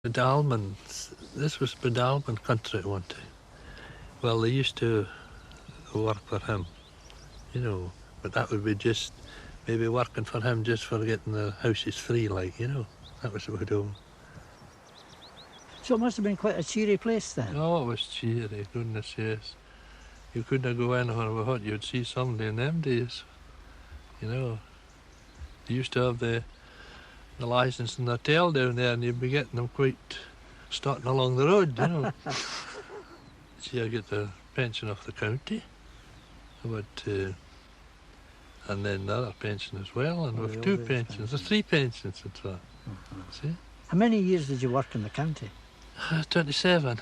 Bedalman, this was Bedalman country at one time. Well, they used to work for him, you know, but that would be just maybe working for him just for getting the houses free, like, you know. That was what we do. So it must have been quite a cheery place then? Oh, it was cheery, goodness, yes. You couldn't go anywhere with what you'd see somebody in them days, you know. They used to have the licence in the hotel down there, and you'd be getting them quite starting along the road, you know. See, I get the pension off the county, but and then the other pension as well, and we've two pensions. There's three pensions in fact. See? How many years did you work in the county? 27.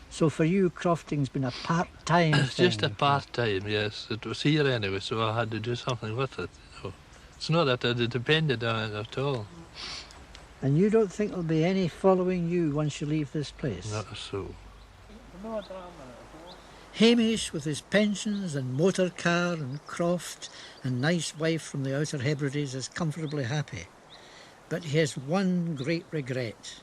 So for you, crofting's been a part-time It's thing? just a part-time, yes. It was here anyway, so I had to do something with it, you know. It's not that I depended on it at all. And you don't think there'll be any following you once you leave this place? Not so. Hamish, with his pensions and motor car and croft and nice wife from the Outer Hebrides, is comfortably happy. But he has one great regret,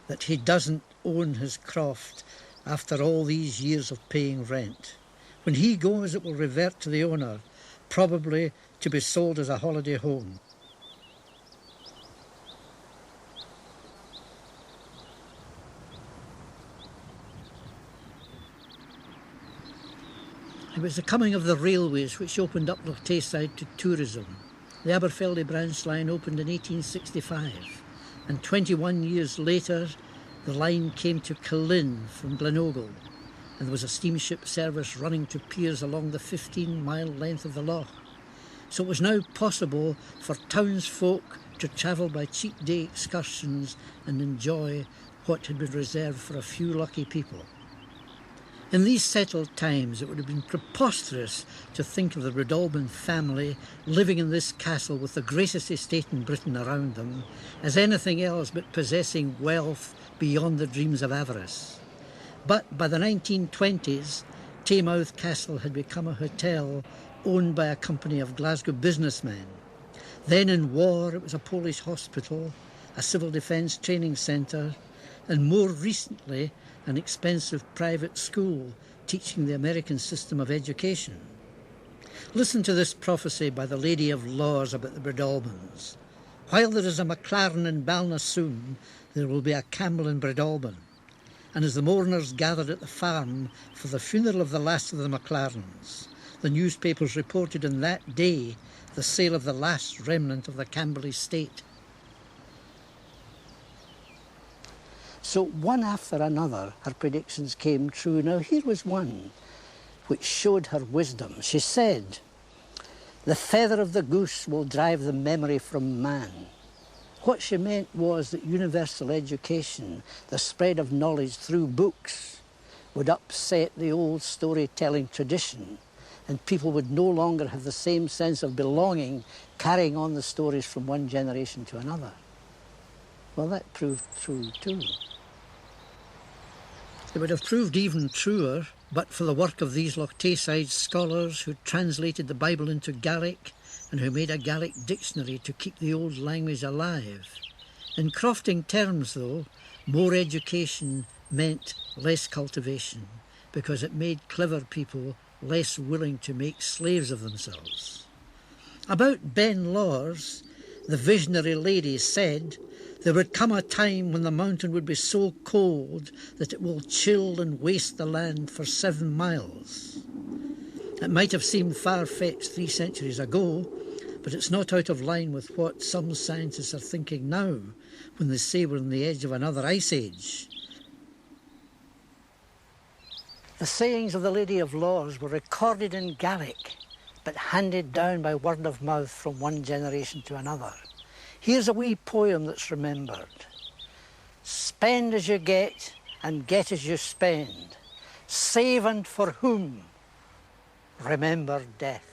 that he doesn't own his croft after all these years of paying rent. When he goes, it will revert to the owner, probably to be sold as a holiday home. It was the coming of the railways which opened up Loch Tay side to tourism. The Aberfeldy branch line opened in 1865, and 21 years later the line came to Killin from Glenogle, and there was a steamship service running to piers along the 15-mile length of the loch. So it was now possible for townsfolk to travel by cheap day excursions and enjoy what had been reserved for a few lucky people. In these settled times, it would have been preposterous to think of the Breadalbane family living in this castle with the greatest estate in Britain around them as anything else but possessing wealth beyond the dreams of avarice. But by the 1920s, Taymouth Castle had become a hotel owned by a company of Glasgow businessmen. Then in war, it was a Polish hospital, a civil defence training centre, and more recently, an expensive private school teaching the American system of education. Listen to this prophecy by the Lady of Laws about the Breadalbanes. While there is a MacLaren in Balnasoon, there will be a Campbell in Breadalbane. And as the mourners gathered at the farm for the funeral of the last of the MacLarens, the newspapers reported on that day the sale of the last remnant of the Campbell estate. So one after another, her predictions came true. Now here was one which showed her wisdom. She said, "The feather of the goose will drive the memory from man." What she meant was that universal education, the spread of knowledge through books, would upset the old storytelling tradition, and people would no longer have the same sense of belonging, carrying on the stories from one generation to another. Well, that proved true too. It would have proved even truer but for the work of these Loch Tayside scholars who translated the Bible into Gaelic and who made a Gaelic dictionary to keep the old language alive. In crofting terms, though, more education meant less cultivation because it made clever people less willing to make slaves of themselves. About Ben Lawers, the visionary lady said, "There would come a time when the mountain would be so cold that it will chill and waste the land for 7 miles. It might have seemed far-fetched 3 centuries ago, but it's not out of line with what some scientists are thinking now when they say we're on the edge of another ice age. The sayings of the Lady of Laws were recorded in Gaelic, but handed down by word of mouth from one generation to another. Here's a wee poem that's remembered. Spend as you get and get as you spend. Save and for whom? Remember death.